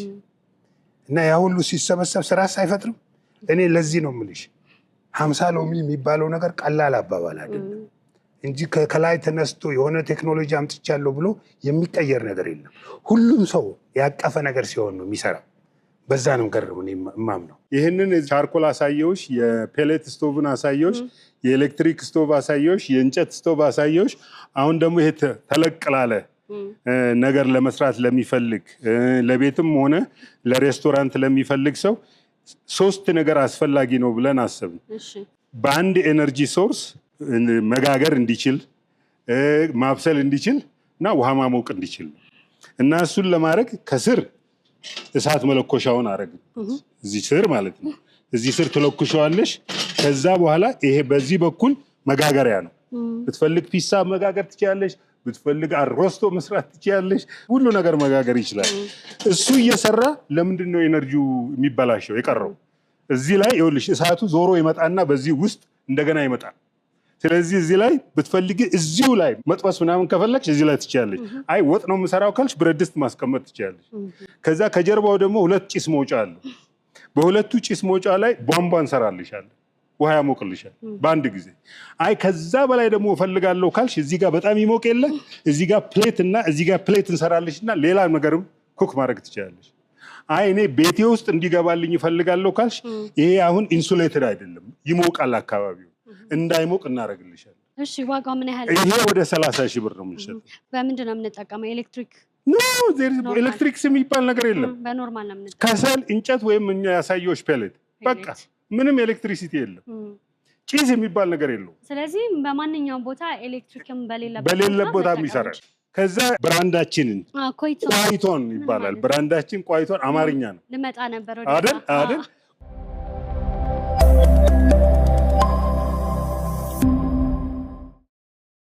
እና ያ ሁሉ ሲሰበሰብ ስራስ አይፈጥርም። እኔ ለዚህ ነው የምልሽ 50 ሎሚ የሚባለው ነገር ቀላል አባባል አይደለም እንጂ ከላይ ተነስቶ የሆነ ቴክኖሎጂ አምጥቻለሁ ብሎ የሚቀየር ነገር የለም። ሁሉም ሰው ያቀፈ ነገር ሲሆን ነው የሚሰራው። በዛ ነው ገርም እኔ የማምነው። ይህንን ቻርኮል አሳየውሽ፣ የፔሌት ስቶቭን አሳየውሽ፣ የኤሌክትሪክ ስቶቭ አሳየውሽ፣ የእንጨት ስቶቭ አሳየውሽ። አሁን ደግሞ ይሄ ተለቅላለ ነገር ለመስራት ለሚፈልግ ለቤትም ሆነ ለሬስቶራንት ለሚፈልግ ሰው 3 ነገር አስፈላጊ ነው ብለን አሰብን። በአንድ ኤነርጂ ሶርስ መጋገር እንዲችል፣ ማብሰል እንዲችል እና ውሃ ማሞቅ እንዲችል እና እሱን ለማድረግ ከስር እሳት መለኮሻውን አረግን። እዚህ ስር ማለት ነው። እዚህ ስር ትለኩሻዋለሽ። ከዛ በኋላ ይሄ በዚህ በኩል መጋገሪያ ነው። ብትፈልግ ፒሳ መጋገር ትችላለሽ፣ ብትፈልግ አሮስቶ መስራት ትችላለሽ። ሁሉ ነገር መጋገር ይችላል። እሱ እየሰራ ለምንድን ነው ኤነርጂው የሚበላሸው የቀረው? እዚህ ላይ ይኸውልሽ እሳቱ ዞሮ ይመጣና በዚህ ውስጥ እንደገና ይመጣል። ስለዚህ እዚህ ላይ ብትፈልጊ እዚሁ ላይ መጥበስ ምናምን ከፈለግሽ እዚህ ላይ ትችያለሽ። አይ ወጥ ነው የምሰራው ካልሽ ብረት ድስት ማስቀመጥ ትችያለሽ። ከዛ ከጀርባው ደግሞ ሁለት ጭስ መውጫ አለ። በሁለቱ ጭስ መውጫ ላይ ቧንቧ እንሰራልሻለን፣ ውሃ ያሞቅልሻል በአንድ ጊዜ። አይ ከዛ በላይ ደግሞ እፈልጋለሁ ካልሽ እዚህ ጋር በጣም ይሞቅ የለ እዚህ ጋር ፕሌት እና እዚህ ጋር ፕሌት እንሰራልሽና ሌላ ነገርም ኩክ ማድረግ ትችያለሽ። አይ እኔ ቤቴ ውስጥ እንዲገባልኝ እፈልጋለሁ ካልሽ ይሄ አሁን ኢንሱሌትድ አይደለም፣ ይሞቃል አካባቢው እንዳይሞቅ እናደርግልሻለን። እሺ ዋጋው ምን ያህል? ይሄ ወደ 30 ሺህ ብር ነው የምንሸጠው። በምንድን ነው የምንጠቀመው? ኤሌክትሪክ ነው ኤሌክትሪክ የሚባል ነገር የለም። በኖርማል ነው የምንጠቀመው። ከሰል፣ እንጨት ወይም እኛ ያሳየውሽ ፔሌት በቃ ምንም ኤሌክትሪሲቲ የለም። ጭስ የሚባል ነገር የለውም። ስለዚህ በማንኛውም ቦታ ኤሌክትሪክም በሌለበት ቦታ ይሰራል። ከዛ ብራንዳችንን ቋይቶን ይባላል። ብራንዳችን ቋይቶን አማርኛ ነው። ልመጣ ነበር አይደል አይደል?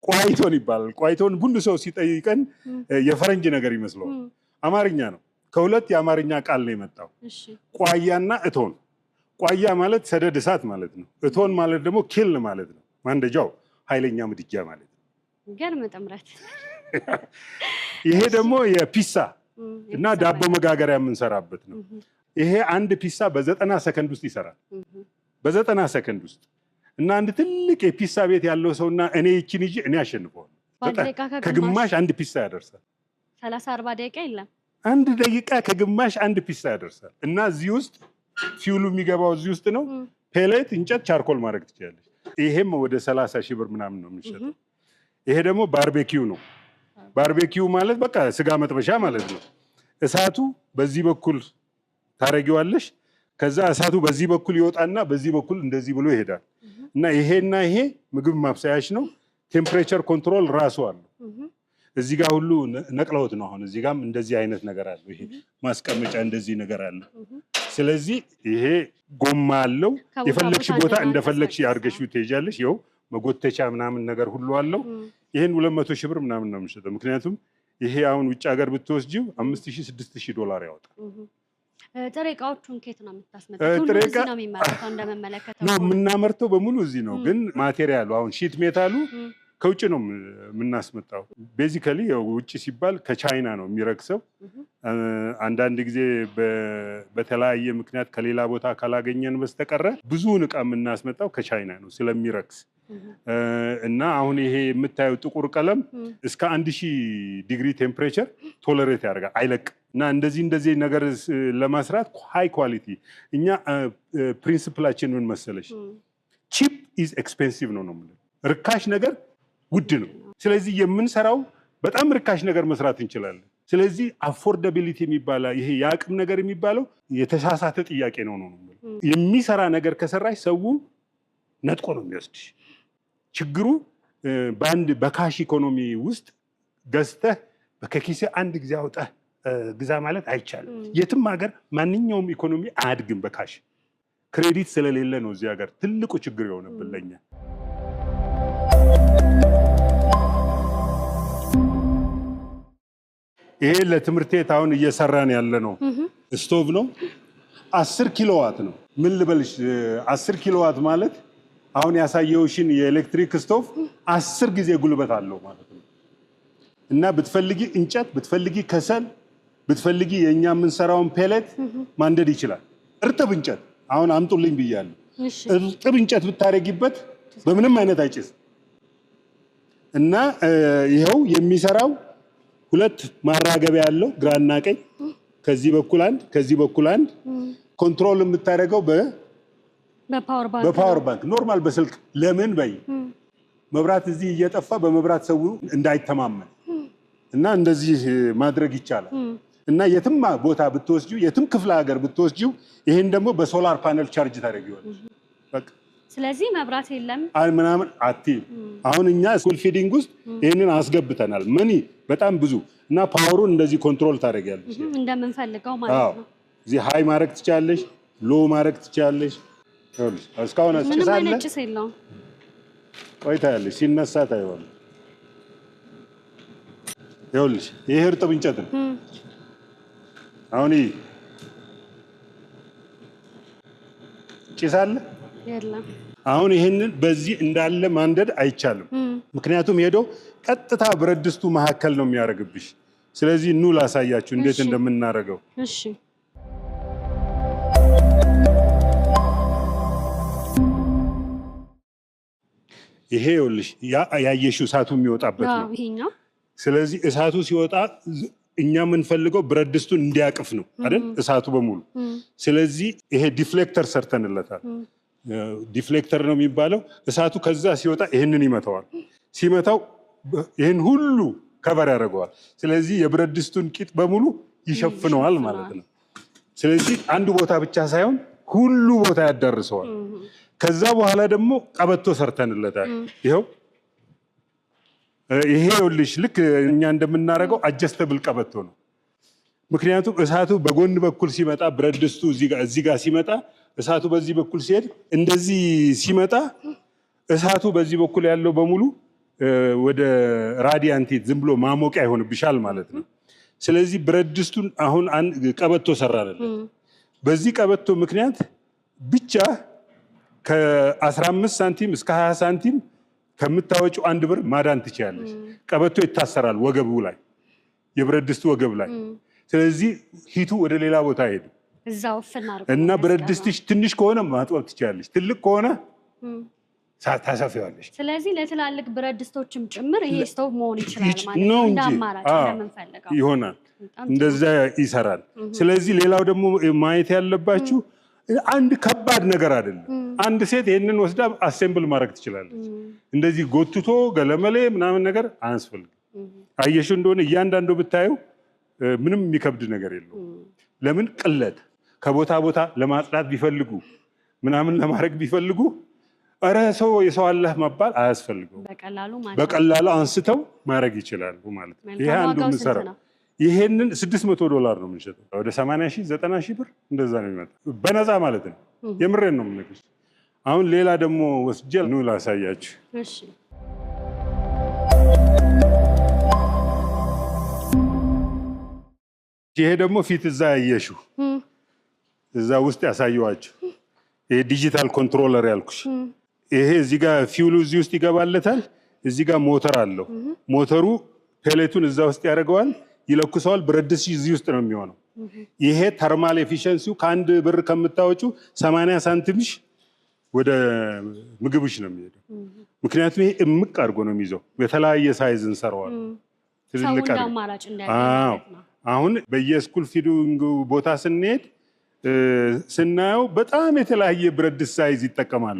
ቋይቶን ይባላል። ቋይቶን ሁሉ ሰው ሲጠይቀን የፈረንጅ ነገር ይመስለዋል። አማርኛ ነው። ከሁለት የአማርኛ ቃል ነው የመጣው። ቋያና እቶን። ቋያ ማለት ሰደድ እሳት ማለት ነው። እቶን ማለት ደግሞ ኪል ማለት ነው። ማንደጃው ኃይለኛ ምድጃ ማለት ነው። ገርም ጥምረት። ይሄ ደግሞ የፒሳ እና ዳቦ መጋገሪያ የምንሰራበት ነው። ይሄ አንድ ፒሳ በ90 ሰከንድ ውስጥ ይሰራል። በ90 ሰከንድ ውስጥ እና አንድ ትልቅ የፒሳ ቤት ያለው ሰውና እኔ ይችን ይዤ እኔ አሸንፈዋለሁ። ከግማሽ አንድ ፒሳ ያደርሳል። 30-40 ደቂቃ የለም፣ አንድ ደቂቃ ከግማሽ አንድ ፒሳ ያደርሳል። እና እዚህ ውስጥ ፊውሉ የሚገባው እዚህ ውስጥ ነው። ፔሌት፣ እንጨት፣ ቻርኮል ማድረግ ትችላለች። ይሄም ወደ 30 ሺህ ብር ምናምን ነው የሚሸጠው። ይሄ ደግሞ ባርቤኪው ነው። ባርቤኪው ማለት በቃ ስጋ መጥበሻ ማለት ነው። እሳቱ በዚህ በኩል ታረጊዋለሽ። ከዛ እሳቱ በዚህ በኩል ይወጣና በዚህ በኩል እንደዚህ ብሎ ይሄዳል። እና ይሄና ይሄ ምግብ ማብሰያሽ ነው። ቴምፕሬቸር ኮንትሮል ራሱ አለው። እዚህ ጋር ሁሉ ነቅለውት ነው። አሁን እዚህ ጋርም እንደዚህ አይነት ነገር አለው። ይሄ ማስቀመጫ እንደዚህ ነገር አለው። ስለዚህ ይሄ ጎማ አለው። የፈለግሽ ቦታ እንደፈለግሽ አድርገሽው ትሄጃለሽ። ይኸው መጎተቻ ምናምን ነገር ሁሉ አለው። ይሄን 200 ሺህ ብር ምናምን ነው የምንሸጠው። ምክንያቱም ይሄ አሁን ውጭ ሀገር ብትወስጂው 5000-6000 ዶላር ያወጣል። ጥሬ እቃዎቹን ከየት ነው የምታስመጣው? ሁሉ እዚህ ነው የሚመረተው? እንደመመለከተው ነው የምናመርተው፣ በሙሉ እዚህ ነው። ግን ማቴሪያሉ አሁን ሺት ሜታሉ ከውጭ ነው የምናስመጣው። ቤዚካሊ ውጭ ሲባል ከቻይና ነው የሚረክሰው። አንዳንድ ጊዜ በተለያየ ምክንያት ከሌላ ቦታ ካላገኘን በስተቀረ ብዙውን እቃ የምናስመጣው ከቻይና ነው ስለሚረክስ። እና አሁን ይሄ የምታየው ጥቁር ቀለም እስከ 1000 ዲግሪ ቴምፕሬቸር ቶለሬት ያደርጋል፣ አይለቅም። እና እንደዚህ ነገር ለማስራት ሃይ ኳሊቲ። እኛ ፕሪንሲፕላችን ምን መሰለሽ? ቺፕ ኢዝ ኤክስፔንሲቭ ነው የምንለው። ርካሽ ነገር ውድ ነው። ስለዚህ የምንሰራው በጣም ርካሽ ነገር መስራት እንችላለን። ስለዚህ አፎርዳቢሊቲ የሚባለው ይሄ የአቅም ነገር የሚባለው የተሳሳተ ጥያቄ ነው ነው የሚሰራ ነገር ከሰራሽ ሰው ነጥቆ ነው የሚወስድሽ። ችግሩ በካሽ ኢኮኖሚ ውስጥ ገዝተህ ከኪሴ አንድ ጊዜ አውጣህ ግዛ ማለት አይቻልም። የትም ሀገር ማንኛውም ኢኮኖሚ አያድግም በካሽ። ክሬዲት ስለሌለ ነው እዚህ ሀገር ትልቁ ችግር የሆነብን ለኛ። ይሄ ለትምህርት ቤት አሁን እየሰራን ያለ ነው ስቶቭ ነው። 10 ኪሎዋት ነው። ምን ልበልሽ 10 ኪሎዋት ማለት አሁን ያሳየውሽን የኤሌክትሪክ ስቶቭ 10 ጊዜ ጉልበት አለው ማለት ነው። እና ብትፈልጊ እንጨት፣ ብትፈልጊ ከሰል፣ ብትፈልጊ የኛ የምንሰራውን ፔሌት ማንደድ ይችላል። እርጥብ እንጨት አሁን አምጡልኝ ብያለሁ። እርጥብ እንጨት ብታረጊበት በምንም አይነት አይጭስ። እና ይሄው የሚሰራው ሁለት ማራገቢያ ያለው ግራና ቀኝ፣ ከዚህ በኩል አንድ፣ ከዚህ በኩል አንድ። ኮንትሮል የምታደርገው በፓወር ባንክ ኖርማል በስልክ። ለምን በይ መብራት እዚህ እየጠፋ በመብራት ሰው እንዳይተማመን እና እንደዚህ ማድረግ ይቻላል። እና የትም ቦታ ብትወስጂው፣ የትም ክፍለ ሀገር ብትወስጂው፣ ይሄን ደግሞ በሶላር ፓነል ቻርጅ ታደርጊዋለሽ። በቃ ስለዚህ መብራት የለም ምናምን አትይም። አሁን እኛ ስኩል ፊዲንግ ውስጥ ይሄንን አስገብተናል። መኒ በጣም ብዙ እና ፓወሩን እንደዚህ ኮንትሮል ታደርጊያለሽ እንደምንፈልገው ማለት ነው። እዚህ ሃይ ማድረግ ትችላለሽ፣ ሎ ማድረግ ትችላለሽ። ይኸውልሽ እስካሁን አስጭሳለ ምንም ነጭስ የለውም። ቆይታ ያለሽ ሲነሳ ታይዋለሽ። ይኸውልሽ ይሄ እርጥብ እንጨት ነው። አሁን ጭስ አለ የለም። አሁን ይሄንን በዚህ እንዳለ ማንደድ አይቻልም። ምክንያቱም ሄዶ ቀጥታ ብረት ድስቱ መካከል ነው የሚያደርግብሽ። ስለዚህ ኑ ላሳያችሁ እንዴት እንደምናደርገው። እሺ ይሄ ይኸውልሽ ያየሽው እሳቱ የሚወጣበት ነው። ይሄኛው ስለዚህ እሳቱ ሲወጣ እኛ የምንፈልገው ብረት ድስቱን እንዲያቅፍ ነው አይደል? እሳቱ በሙሉ። ስለዚህ ይሄ ዲፍሌክተር ሰርተንለታል። ዲፍሌክተር ነው የሚባለው። እሳቱ ከዛ ሲወጣ ይሄንን ይመታዋል። ሲመታው ይሄን ሁሉ ከቨር ያደርገዋል። ስለዚህ የብረት ድስቱን ቂጥ በሙሉ ይሸፍነዋል ማለት ነው። ስለዚህ አንዱ ቦታ ብቻ ሳይሆን ሁሉ ቦታ ያዳርሰዋል። ከዛ በኋላ ደግሞ ቀበቶ ሰርተንለታል። ይሄው ይሄ ይኸውልሽ ልክ እኛ እንደምናደርገው አጀስተብል ቀበቶ ነው። ምክንያቱም እሳቱ በጎን በኩል ሲመጣ ብረት ድስቱ እዚህ ጋር ሲመጣ እሳቱ በዚህ በኩል ሲሄድ እንደዚህ ሲመጣ እሳቱ በዚህ በኩል ያለው በሙሉ ወደ ራዲያንት ዝም ብሎ ማሞቂያ ይሆንብሻል ማለት ነው። ስለዚህ ብረት ድስቱን አሁን ቀበቶ ሰራንለት። በዚህ ቀበቶ ምክንያት ብቻ ከ15 ሳንቲም እስከ 20 ሳንቲም ከምታወጪው 1 ብር ማዳን ትችያለሽ። ቀበቶ ይታሰራል ወገቡ ላይ፣ የብረት ድስቱ ወገብ ላይ። ስለዚህ ሂቱ ወደ ሌላ ቦታ አይሄድም እና ብረት ድስትሽ ትንሽ ከሆነ ማጥበብ ትችያለሽ፣ ትልቅ ከሆነ ታሰፊዋለሽ። ስለዚህ ለትላልቅ ብረት ድስቶችም ጭምር ይሄ ስቶቭ መሆን ይችላል ማለት ነው። እንደ አማራጭ ለምንፈልገው ይሆናል፣ እንደዛ ይሰራል። ስለዚህ ሌላው ደግሞ ማየት ያለባችሁ አንድ ከባድ ነገር አይደለም። አንድ ሴት ይሄንን ወስዳ አሴምብል ማድረግ ትችላለች። እንደዚህ ጎትቶ ገለመሌ ምናምን ነገር አያስፈልግም። አየሽው እንደሆነ እያንዳንዱ ብታዩ ምንም የሚከብድ ነገር የለውም። ለምን ቅለት ከቦታ ቦታ ለማጽዳት ቢፈልጉ ምናምን ለማድረግ ቢፈልጉ ኧረ ሰው የሰው አላህ መባል አያስፈልገው። በቀላሉ አንስተው ማድረግ ይችላሉ ማለት ነው። ይሄ አንዱ ምንሰራው። ይሄንን $600 ነው የምንሸጠው። ወደ 80,000 90,000 ብር እንደዛ ነው የሚመጣው በነፃ ማለት ነው። የምሬን ነው የምነግርሽ። አሁን ሌላ ደግሞ ወስጄ ነው ላሳያችሁ። እሺ ይሄ ደግሞ ፊት እዛ ያየሽው እዛ ውስጥ ያሳየዋችሁ ይሄ ዲጂታል ኮንትሮለር ያልኩሽ ይሄ እዚህ ጋር ፊውሉ እዚህ ውስጥ ይገባለታል። እዚህ ጋር ሞተር አለው። ሞተሩ ፔሌቱን እዛ ውስጥ ያደርገዋል፣ ይለኩሰዋል። ብረት ድስት እዚህ ውስጥ ነው የሚሆነው። ይሄ ተርማል ኤፊሽንሲው ከ1 ብር ከምታወጪው 80 ሳንቲምሽ ወደ ምግብሽ ነው የሚሄደው። ምክንያቱም ይሄ እምቅ አድርጎ ነው የሚይዘው። የተለያየ ሳይዝ እንሰራዋለን። ትልልቅ አማራጭ እንዳይሆን አሁን በየስኩል ፊዲንግ ቦታ ስንሄድ ስናየው በጣም የተለያየ ብረት ድስት ሳይዝ ይጠቀማሉ።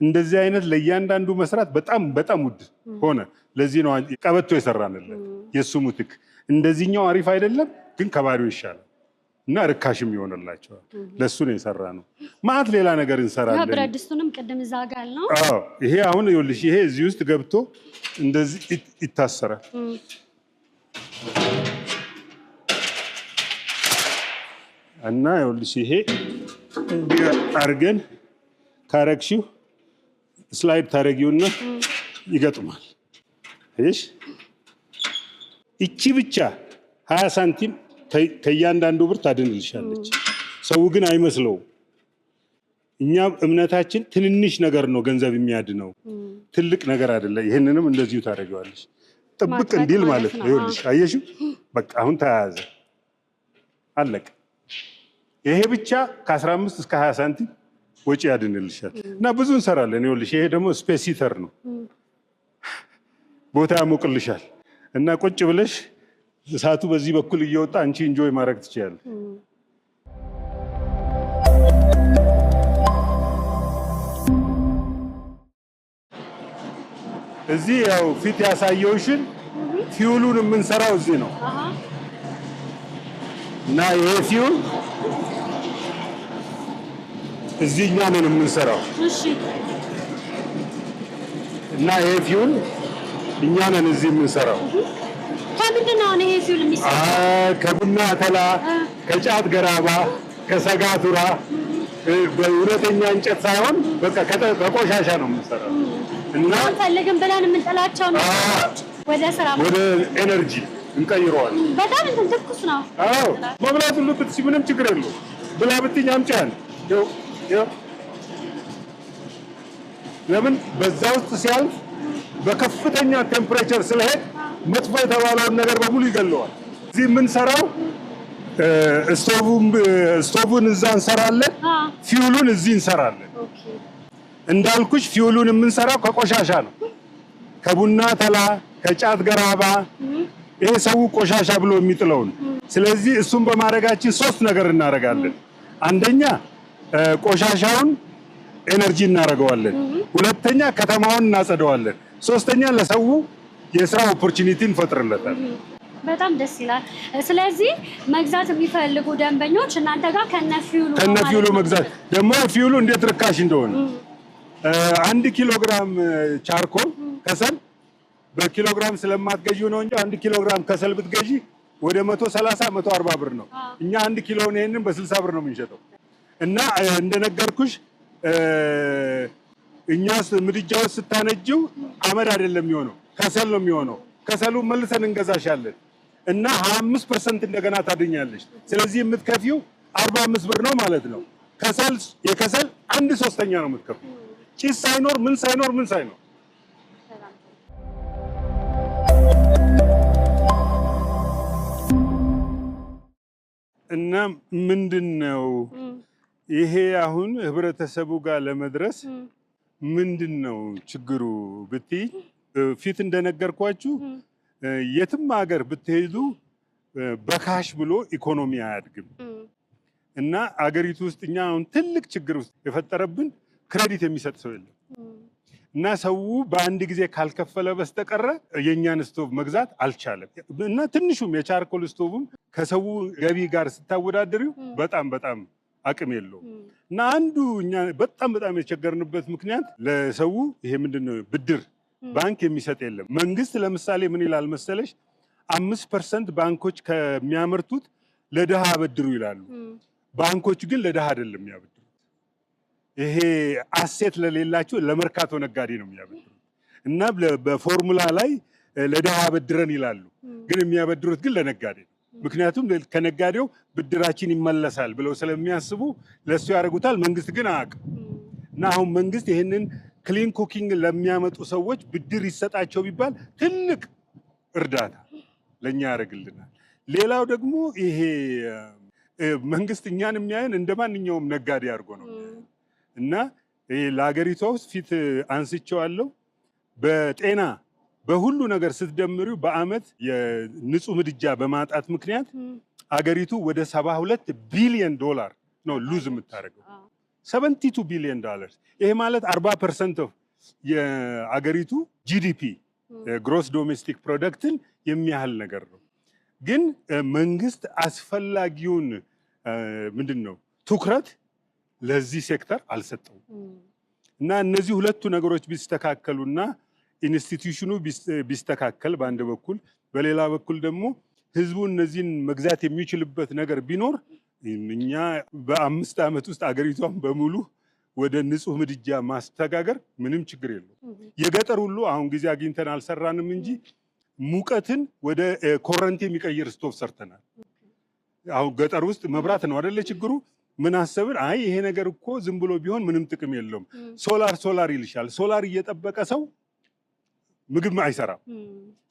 እንደዚህ አይነት ለእያንዳንዱ መስራት በጣም በጣም ውድ ሆነ። ለዚህ ነው ቀበቶ የሰራንለት የሱ ሙትክ። እንደዚህኛው አሪፍ አይደለም ግን ከባሪው ይሻላል እና ርካሽም ይሆንላቸዋል። ለሱ ነው የሰራ ነው። ማት ሌላ ነገር እንሰራለን። ብረት ድስቱንም ቅድም እዛ ጋር ነው። ይሄ አሁን ይኸውልሽ ይሄ እዚህ ውስጥ ገብቶ እንደዚህ ይታሰራል። እና ይኸውልሽ ይሄ አርገን ካረግሽው ስላይድ ታረጊውና ይገጥማል። እሺ እቺ ብቻ 20 ሳንቲም ከእያንዳንዱ ብር ታድንልሻለች። ሰው ግን አይመስለውም። እኛ እምነታችን ትንንሽ ነገር ነው ገንዘብ የሚያድነው፣ ትልቅ ነገር አይደለም። ይሄንንም እንደዚሁ ታደርጊዋለሽ ጥብቅ እንዲል ማለት ነው። ይኸውልሽ አየሽው፣ በቃ አሁን ተያያዘ፣ አለቀ። ይሄ ብቻ ከ15 እስከ 20 ሳንቲም ወጪ ያድንልሻል እና ብዙ እንሰራለን። ይኸውልሽ ይሄ ደግሞ ስፔስ ሂተር ነው፣ ቦታ ያሞቅልሻል እና ቁጭ ብለሽ እሳቱ በዚህ በኩል እየወጣ አንቺ ኢንጆይ ማድረግ ትችያለሽ። እዚህ ያው ፊት ያሳየውሽን ፊውሉን የምንሰራው እዚህ ነው እና ይሄ ፊውል እዚህኛው ነው የምንሰራው። እሺ እና ይሄ ፊውል እኛ ነን እዚህ የምንሰራው። ከምንድን ነው ይሄ ፊውል የሚሰራው? ከቡና ተላ፣ ከጫት ገራባ፣ ከሰጋቱራ በእውነተኛ እንጨት ሳይሆን በቃ በቆሻሻ ነው የምንሰራው እና አንፈልግም ብለን የምንጠላቸው ነው ወደ ስራ ወደ ኤነርጂ እንቀይረዋለን። በጣም እንትን ትኩስ ነው። አዎ መብላት ሁሉ ብትሲ ምንም ችግር የለውም። ብላ ብትኝ አምጪ አለ። ለምን በዛ ውስጥ ሲያልፍ በከፍተኛ ቴምፕሬቸር ስለሄድ መጥፎ የተባለውን ነገር በሙሉ ይገለዋል። እዚህ የምንሰራው ስቶቭን እዛ እንሰራለን፣ ፊውሉን እዚህ እንሰራለን። እንዳልኩሽ ፊውሉን የምንሰራው ከቆሻሻ ነው፣ ከቡና ተላ፣ ከጫት ገራባ፣ ይሄ ሰው ቆሻሻ ብሎ የሚጥለውን። ስለዚህ እሱን በማድረጋችን 3 ነገር እናደርጋለን። አንደኛ ቆሻሻውን ኤነርጂ እናደርገዋለን፣ ሁለተኛ ከተማውን እናጸደዋለን፣ ሶስተኛ ለሰው የስራ ኦፖርቹኒቲ እንፈጥርለታል። በጣም ደስ ይላል። ስለዚህ መግዛት የሚፈልጉ ደንበኞች እናንተ ጋር ከነፊውሉ መግዛት ደግሞ ፊውሉ እንዴት ርካሽ እንደሆነ 1 ኪሎ ግራም ቻርኮል ከሰል በኪሎግራም ስለማትገዢው ነው እንጂ 1 ኪሎ ግራም ከሰል ብትገዢ ወደ 130 140 ብር ነው። እኛ 1 ኪሎን ይሄንን በ60 ብር ነው የምንሸጠው። እና እንደነገርኩሽ እኛስ ምድጃው ስታነጂው አመድ አይደለም የሚሆነው፣ ከሰል ነው የሚሆነው። ከሰሉን መልሰን እንገዛሻለን እና 25% እንደገና ታድኛለሽ። ስለዚህ የምትከፊው 45 ብር ነው ማለት ነው። የከሰል 1/3 ነው የምትከፊው። ጭስ ሳይኖር ምን ሳይኖር እና ምንድነው ይሄ አሁን ህብረተሰቡ ጋር ለመድረስ ምንድነው ችግሩ ብትይ፣ ፊት እንደነገርኳችሁ የትም ሀገር ብትሄዱ በካሽ ብሎ ኢኮኖሚ አያድግም። እና አገሪቱ ውስጥ እኛ አሁን ትልቅ ችግር ውስጥ የፈጠረብን ክሬዲት የሚሰጥ ሰው የለም። እና ሰው በአንድ ጊዜ ካልከፈለ በስተቀረ የኛን ስቶቭ መግዛት አልቻለም። እና ትንሹም የቻርኮል ስቶቭም ከሰው ገቢ ጋር ስታወዳደሪው በጣም አቅም የለውም። እና አንዱ እኛ በጣም የቸገርንበት ምክንያት ለሰው ይሄ ምንድነው ብድር ባንክ የሚሰጥ የለም። መንግስት ለምሳሌ ምን ይላል መሰለሽ 5% ባንኮች ከሚያመርቱት ለድሃ አበድሩ ይላሉ። ባንኮች ግን ለድሃ አይደለም የሚያበድሩት። ይሄ አሴት ለሌላቸው ለመርካቶ ነጋዴ ነው የሚያበድሩት። እና በፎርሙላ ላይ ለድሃ አበድረን ይላሉ፣ ግን የሚያበድሩት ግን ለነጋዴ ነው። ምክንያቱም ከነጋዴው ብድራችን ይመለሳል ብለው ስለሚያስቡ ለሱ ያደርጉታል። መንግስት ግን አያውቅም። እና አሁን መንግስት ይሄንን ክሊን ኩኪንግ ለሚያመጡ ሰዎች ብድር ይሰጣቸው ቢባል ትልቅ እርዳታ ለኛ ያደርግልናል። ሌላው ደግሞ ይሄ መንግስት እኛን የሚያየን እንደ ማንኛውም ነጋዴ አድርጎ ነው። እና ለሀገሪቷ ውስጥ ፊት አንስቼዋለሁ። በጤና በሁሉ ነገር ስትደምሪው በአመት የንጹህ ምድጃ በማጣት ምክንያት አገሪቱ ወደ $72 ቢሊዮን ነው ሉዝ የምታደርገው። $72 ቢሊዮን። ይሄ ማለት 40% የአገሪቱ ጂዲፒ ግሮስ ዶሜስቲክ ፕሮዳክትን የሚያህል ነገር ነው። ግን መንግስት አስፈላጊውን ምንድነው ትኩረት ለዚህ ሴክተር አልሰጠውም። እና እነዚህ ሁለቱ ነገሮች ቢስተካከሉና ኢንስቲትዩሽኑ ቢስተካከል በአንድ በኩል፣ በሌላ በኩል ደግሞ ህዝቡ እነዚህን መግዛት የሚችልበት ነገር ቢኖር እኛ በ5 ዓመት ውስጥ አገሪቷን በሙሉ ወደ ንጹህ ምድጃ ማስተጋገር ምንም ችግር የለውም። የገጠር ሁሉ አሁን ጊዜ አግኝተን አልሰራንም እንጂ ሙቀትን ወደ ኮረንቲ የሚቀይር ስቶቭ ሰርተናል። አሁን ገጠር ውስጥ መብራት ነው አይደለ ችግሩ። ምን አሰብን? አይ ይሄ ነገር እኮ ዝም ብሎ ቢሆን ምንም ጥቅም የለውም። ሶላር ይልሻል። ሶላር እየጠበቀ ሰው ምግብ አይሰራም።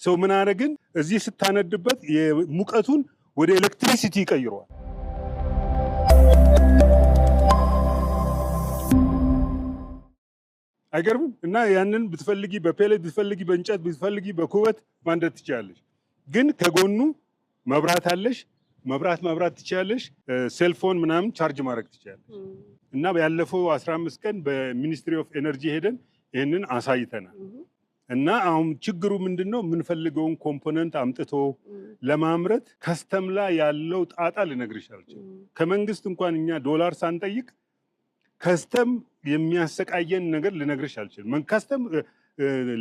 ሰው ምን አደረግን? እዚህ ስታነድበት የሙቀቱን ወደ ኤሌክትሪሲቲ ይቀይረዋል። አይገርምም? እና ያንን ብትፈልጊ በፔሌት ብትፈልጊ በእንጨት ብትፈልጊ በኩበት ማንደድ ትችላለሽ። ግን ከጎኑ መብራት አለሽ። መብራት ትችላለሽ። ሴልፎን ምናምን ቻርጅ ማድረግ ትችላለሽ። እና ያለፈው 15 ቀን በሚኒስትሪ ኦፍ ኤነርጂ ሄደን ይህንን አሳይተናል። እና አሁን ችግሩ ምንድነው? የምንፈልገውን ኮምፖነንት አምጥቶ ለማምረት ከስተም ላይ ያለው ጣጣ ልነግርሽ አልችልም። ከመንግስት እንኳን እኛ ዶላር ሳንጠይቅ ከስተም የሚያሰቃየን ነገር ልነግርሽ አልችልም። ከስተም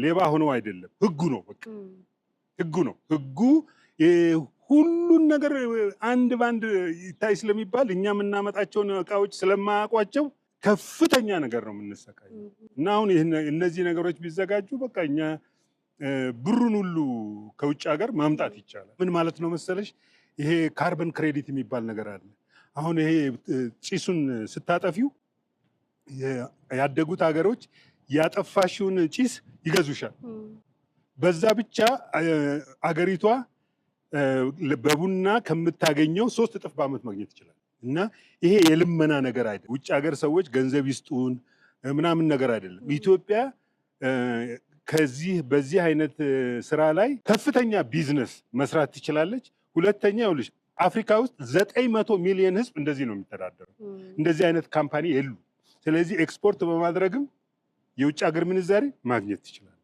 ሌባ ሆኖ አይደለም፣ ህጉ ነው። በቃ ህጉ ነው። ህጉ ሁሉን ነገር አንድ ባንድ ይታይ ስለሚባል እኛ የምናመጣቸውን እቃዎች ስለማያውቋቸው ከፍተኛ ነገር ነው የምንሰቃየው። እና አሁን እነዚህ ነገሮች ቢዘጋጁ በቃ እኛ ብሩን ሁሉ ከውጭ ሀገር ማምጣት ይቻላል። ምን ማለት ነው መሰለሽ? ይሄ ካርበን ክሬዲት የሚባል ነገር አለ። አሁን ይሄ ጭሱን ስታጠፊው ያደጉት ሀገሮች ያጠፋሽውን ጭስ ይገዙሻል። በዛ ብቻ አገሪቷ በቡና ከምታገኘው 3 እጥፍ በዓመት ማግኘት ይችላል። እና ይሄ የልመና ነገር አይደለም። ውጭ ሀገር ሰዎች ገንዘብ ይስጡን ምናምን ነገር አይደለም። ኢትዮጵያ በዚህ አይነት ስራ ላይ ከፍተኛ ቢዝነስ መስራት ትችላለች። ሁለተኛ ይኸውልሽ አፍሪካ ውስጥ 900 ሚሊዮን ህዝብ እንደዚህ ነው የሚተዳደረው። እንደዚህ አይነት ካምፓኒ የሉ። ስለዚህ ኤክስፖርት በማድረግም የውጭ ሀገር ምንዛሪ ማግኘት ትችላለች።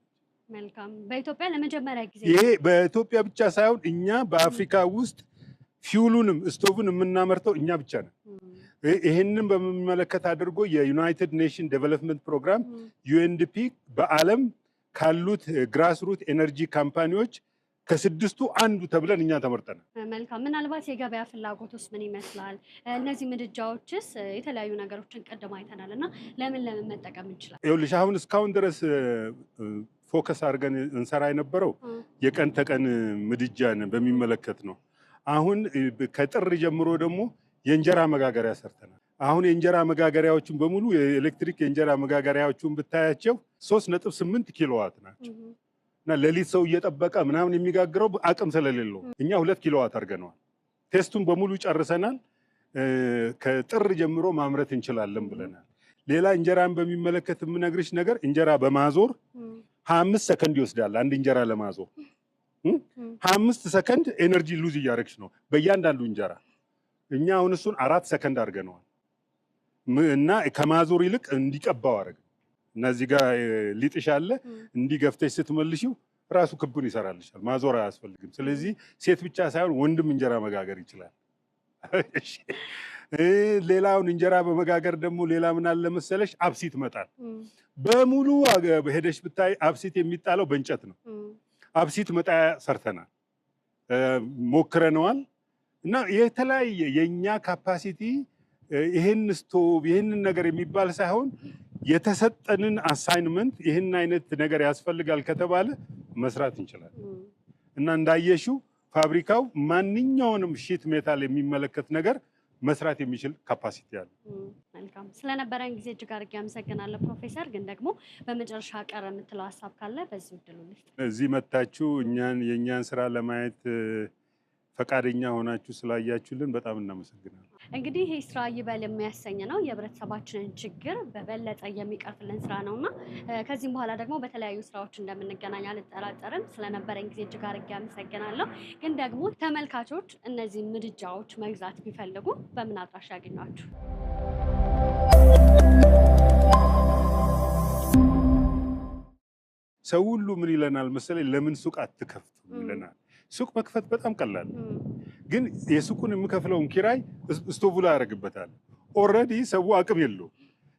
መልካም። በኢትዮጵያ ለመጀመሪያ ጊዜ ይሄ በኢትዮጵያ ብቻ ሳይሆን እኛ በአፍሪካ ውስጥ ፊውሉንም ስቶቭን የምናመርተው እኛ ብቻ ነን። ይህንን በሚመለከት አድርጎ የዩናይትድ ኔሽን ዴቨሎፕመንት ፕሮግራም ዩኤንዲፒ በዓለም ካሉት ግራስሩት ኤነርጂ ካምፓኒዎች ከ6ቱ አንዱ ተብለን እኛ ተመርጠናል። መልካም። ምናልባት የገበያ ፍላጎት ውስጥ ምን ይመስላል? እነዚህ ምድጃዎችስ የተለያዩ ነገሮችን ቀደም አይተናል እና ለምን መጠቀም እንችላለን? ይኸውልሽ አሁን እስካሁን ድረስ ፎከስ አድርገን እንሰራ የነበረው የቀን ተቀን ምድጃን በሚመለከት ነው። አሁን ከጥር ጀምሮ ደግሞ የእንጀራ መጋገሪያ ሰርተናል። አሁን የእንጀራ መጋገሪያዎችን በሙሉ የኤሌክትሪክ የእንጀራ መጋገሪያዎችን ብታያቸው 3.8 ኪሎዋት ናቸው እና ሌሊት ሰው እየጠበቀ ምናምን የሚጋግረው አቅም ስለሌለው እኛ 2 ኪሎዋት አድርገነዋል። ቴስቱን በሙሉ ጨርሰናል። ከጥር ጀምሮ ማምረት እንችላለን ብለናል። ሌላ እንጀራን በሚመለከት የምነግርሽ ነገር እንጀራ በማዞር 25 ሰከንድ ይወስዳል። አንድ እንጀራ ለማዞር 25 ሰከንድ ኤነርጂ ሉዝ እያደረግሽ ነው በእያንዳንዱ እንጀራ። እኛ አሁን እሱን 4 ሰከንድ አድርገነዋል እና ከማዞር ይልቅ እንዲቀባው አደረግ እና እዚህ ጋር ሊጥሽ አለ እንዲገፍተሽ ስትመልሺው ራሱ ክቡን ይሰራልሻል። ማዞር አያስፈልግም። ስለዚህ ሴት ብቻ ሳይሆን ወንድም እንጀራ መጋገር ይችላል። ሌላውን እንጀራ በመጋገር ደግሞ ሌላ ምን አለ መሰለሽ? አብሲት መጣል በሙሉ ሄደሽ ብታይ አብሲት የሚጣለው በእንጨት ነው። አብሲት መጣያ ሰርተናል፣ ሞክረነዋል እና የተለያየ የኛ ካፓሲቲ ይሄን ስቶቭ ይሄንን ነገር የሚባል ሳይሆን የተሰጠንን አሳይንመንት ይሄን አይነት ነገር ያስፈልጋል ከተባለ መስራት እንችላለን። እና እንዳየሽው ፋብሪካው ማንኛውንም ሺት ሜታል የሚመለከት ነገር መስራት የሚችል ካፓሲቲ አለ። መልካም። ስለነበረን ጊዜ እጅግ አድርጌ አመሰግናለሁ ፕሮፌሰር። ግን ደግሞ በመጨረሻ ቀረ የምትለው ሀሳብ ካለ በዚህ ዕድሉ ልስጥ። እዚህ መታችሁ የእኛን ስራ ለማየት ፈቃደኛ ሆናችሁ ስላያችሁልን በጣም እናመሰግናለን። እንግዲህ ይህ ስራ ይበል የሚያሰኝ ነው። የህብረተሰባችንን ችግር በበለጠ የሚቀርፍልን ስራ ነውና ከዚህም በኋላ ደግሞ በተለያዩ ስራዎች እንደምንገናኝ አልጠራጠርም። ስለነበረን ጊዜ እጅግ አድርጌ አመሰግናለሁ። ግን ደግሞ ተመልካቾች እነዚህ ምድጃዎች መግዛት ቢፈልጉ በምን አድራሻ ያገኟችሁ? ሰው ሁሉ ምን ይለናል መሰለኝ? ለምን ሱቅ አትከፍቱም ይለናል። ሱቅ መክፈት በጣም ቀላል፣ ግን የሱቁን የምከፍለውን ኪራይ ስቶቭ ላይ ያደርግበታል። ኦልሬዲ ሰው አቅም የለው።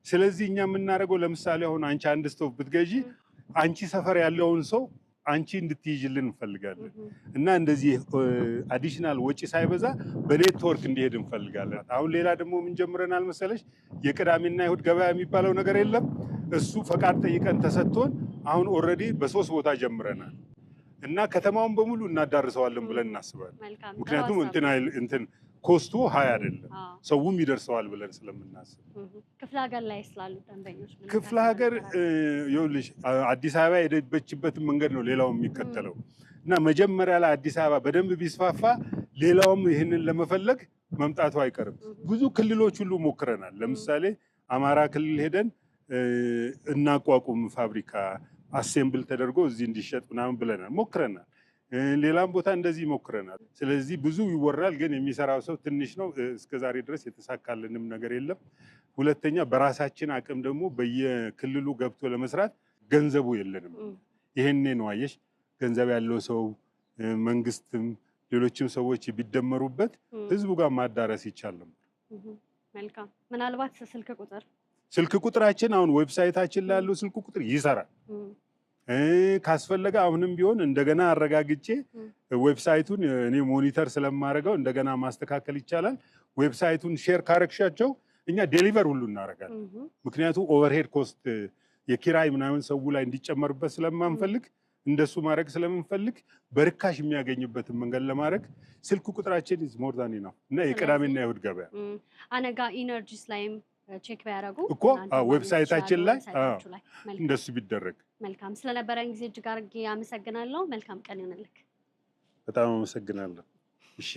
ስለዚህ እኛ የምናደርገው ለምሳሌ አሁን አንቺ አንድ ስቶቭ ብትገዢ አንቺ ሰፈር ያለውን ሰው አንቺ እንድትይዥልን እንፈልጋለን እና እንደዚህ አዲሽናል ወጪ ሳይበዛ በኔትወርክ እንዲሄድ እንፈልጋለን። አሁን ሌላ ደግሞ ምን ጀምረናል መሰለሽ? የቅዳሜና ይሁድ ገበያ የሚባለው ነገር የለም። እሱ ፈቃድ ጠይቀን ተሰጥቶን አሁን ኦልሬዲ በ3 ቦታ ጀምረናል እና ከተማውን በሙሉ እናዳርሰዋለን ብለን እናስባለን። ምክንያቱም እንትን ኮስቱ ሀይ አይደለም፣ ሰውም ይደርሰዋል ብለን ስለምናስብ። ክፍለ ሀገር ላይ ስላሉ ደንበኞች ክፍለ ሀገር ይኸውልሽ አዲስ አበባ የሄደችበትን መንገድ ነው ሌላው የሚከተለው እና መጀመሪያ ላይ አዲስ አበባ በደንብ ቢስፋፋ ሌላውም ይህንን ለመፈለግ መምጣቱ አይቀርም። ብዙ ክልሎች ሁሉ ሞክረናል። ለምሳሌ አማራ ክልል ሄደን እናቋቁም ፋብሪካ አሴምብል ተደርጎ እዚህ እንዲሸጥ ምናምን ብለናል፣ ሞክረናል። ሌላም ቦታ እንደዚህ ሞክረናል። ስለዚህ ብዙ ይወራል፣ ግን የሚሰራው ሰው ትንሽ ነው። እስከዛሬ ድረስ የተሳካልንም ነገር የለም። ሁለተኛ በራሳችን አቅም ደግሞ በየክልሉ ገብቶ ለመስራት ገንዘቡ የለንም። ይሄኔ ነው አየሽ፣ ገንዘብ ያለው ሰው መንግስትም ሌሎችም ሰዎች ቢደመሩበት ህዝቡ ጋር ማዳረስ ይቻላል። መልካም። ምናልባት ስልክ ቁጥራችን አሁን ዌብሳይታችን ላይ ያለው ስልክ ቁጥር ይሰራል። ካስፈለገ አሁንም ቢሆን እንደገና አረጋግጬ ዌብሳይቱን እኔ ሞኒተር ስለማደርገው እንደገና ማስተካከል ይቻላል። ዌብሳይቱን ሼር ካረግሻቸው እኛ ዴሊቨር ሁሉ እናደርጋለን። ምክንያቱም ኦቨርሄድ ኮስት የኪራይ ምናምን ሰው ላይ እንዲጨመርበት ስለማንፈልግ እንደሱ ማድረግ ስለምንፈልግ በርካሽ የሚያገኝበትን መንገድ ለማድረግ ስልክ ቁጥራችን ሞር ዛን ነው እና የቅዳሜና ይሁድ ገበያ አነጋ ኢነርጂስ ላይም ቼክ ቢያደርጉ እኮ ዌብሳይታችን ላይ እንደሱ ቢደረግ መልካም። ስለነበረን ጊዜ እጅግ አድርጌ አመሰግናለሁ። መልካም ቀን ይሁንልህ። በጣም አመሰግናለሁ። እሺ